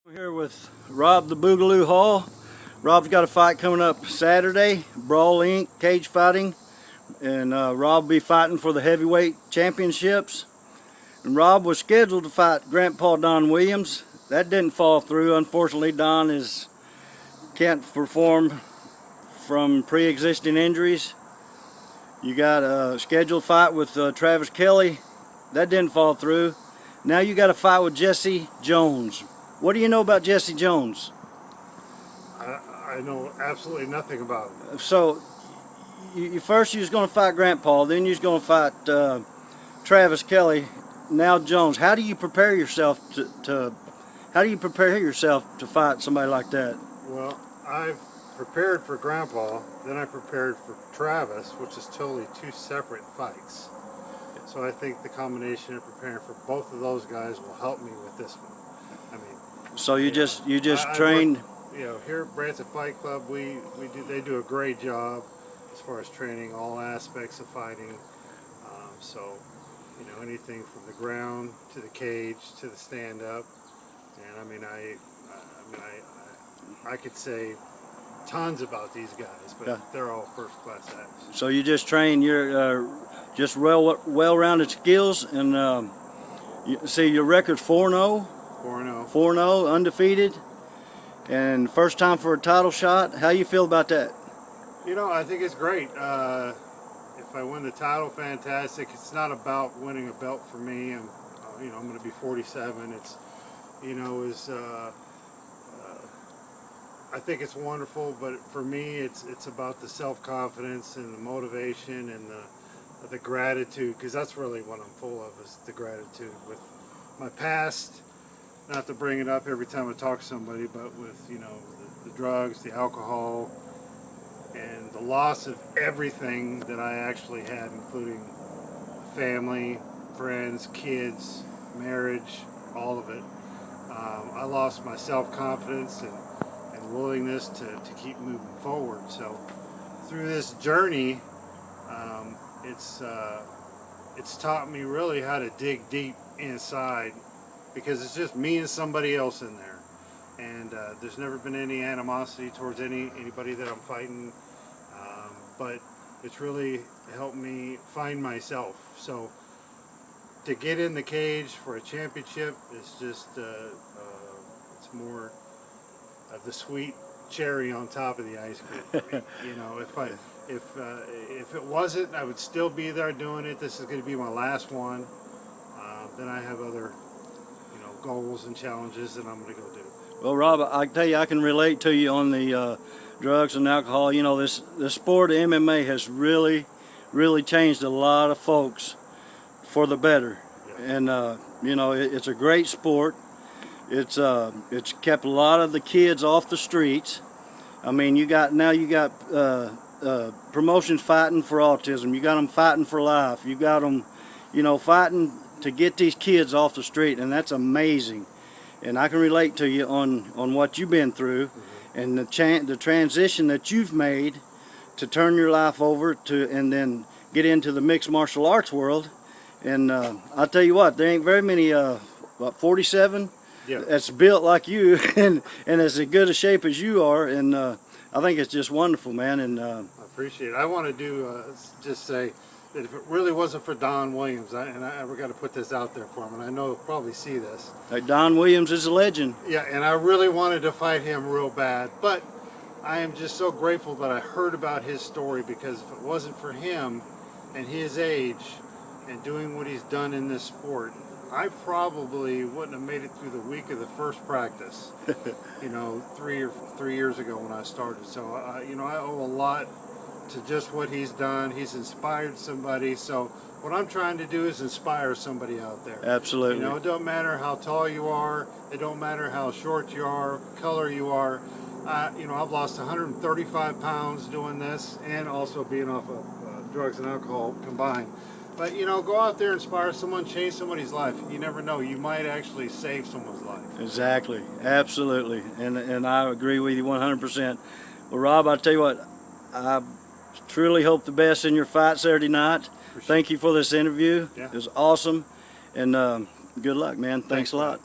We're here with Rob the Boogaloo Hall. Rob's got a fight coming up Saturday, Brawl Inc. cage fighting, and Rob will be fighting for the heavyweight championships. And Rob was scheduled to fight Grandpa Don Williams. That didn't fall through. Unfortunately, Don can't perform from pre-existing injuries. You got a scheduled fight with Travis Kelly. That didn't fall through. Now you got a fight with Jesse Jones. What do you know about Jesse Jones? I know absolutely nothing about him. So, first you was going to fight Grandpa, then you was going to fight Travis Kelly, now Jones. How do you prepare yourself to fight somebody like that? Well, I've prepared for Grandpa, then I prepared for Travis, which is totally two separate fights. So I think the combination of preparing for both of those guys will help me with this one. I mean, so you just trained. You know, here at Branson Fight Club, they do a great job as far as training all aspects of fighting. So, you know, anything from the ground to the cage to the stand-up, and I mean, I could say tons about these guys, but yeah, they're all first-class acts. So you just train your just well-rounded skills, and you see your record's 4-0. 4-0. 4-0, undefeated, and first time for a title shot. How you feel about that? You know, I think it's great. If I win the title, fantastic. It's not about winning a belt for me. I'm going to be 47. It's, you know, I think it's wonderful, but for me, it's about the self-confidence and the motivation and the gratitude, because that's really what I'm full of, is the gratitude with my past. Not to bring it up every time I talk to somebody, but with, you know, the drugs, the alcohol, and the loss of everything that I actually had, including family, friends, kids, marriage, all of it. I lost my self-confidence and willingness to keep moving forward. So through this journey, it's taught me really how to dig deep inside, because it's just me and somebody else in there, and there's never been any animosity towards anybody that I'm fighting, but it's really helped me find myself. So to get in the cage for a championship is just it's more of the sweet cherry on top of the ice cream for me. You know, if it wasn't, I would still be there doing it. This is going to be my last one. Then I have other, you know, goals and challenges that I'm going to go do. Well, Rob, I tell you, I can relate to you on the drugs and alcohol. You know, this sport of MMA has really changed a lot of folks for the better. Yeah. And you know, it's a great sport. It's kept a lot of the kids off the streets. I mean, you got promotions fighting for autism. You got them fighting for life. You got them, you know, fighting to get these kids off the street, and that's amazing. And I can relate to you on what you've been through, and the transition that you've made to turn your life over to, and then get into the mixed martial arts world. And I'll tell you what, there ain't very many, 47, yeah, that's built like you and as good a shape as you are, and I think it's just wonderful, man. And I appreciate it. I want to do just say that if it really wasn't for Don Williams, we're going to put this out there for him, and I know he'll probably see this. Like, Don Williams is a legend. Yeah, and I really wanted to fight him real bad, but I am just so grateful that I heard about his story, because if it wasn't for him and his age and doing what he's done in this sport, I probably wouldn't have made it through the week of the first practice, you know, 3 years ago when I started. So, you know, I owe a lot to just what he's done. He's inspired somebody. So what I'm trying to do is inspire somebody out there. Absolutely. You know, it don't matter how tall you are. It don't matter how short you are, color you are. You know, I've lost 135 pounds doing this, and also being off of drugs and alcohol combined. But, you know, go out there, inspire someone, change somebody's life. You never know. You might actually save someone's life. Exactly. Absolutely. And I agree with you 100%. Well, Rob, I tell you what, I truly hope the best in your fight Saturday night. Thank you for this interview. Yeah. It was awesome. And good luck, man. Thanks a lot.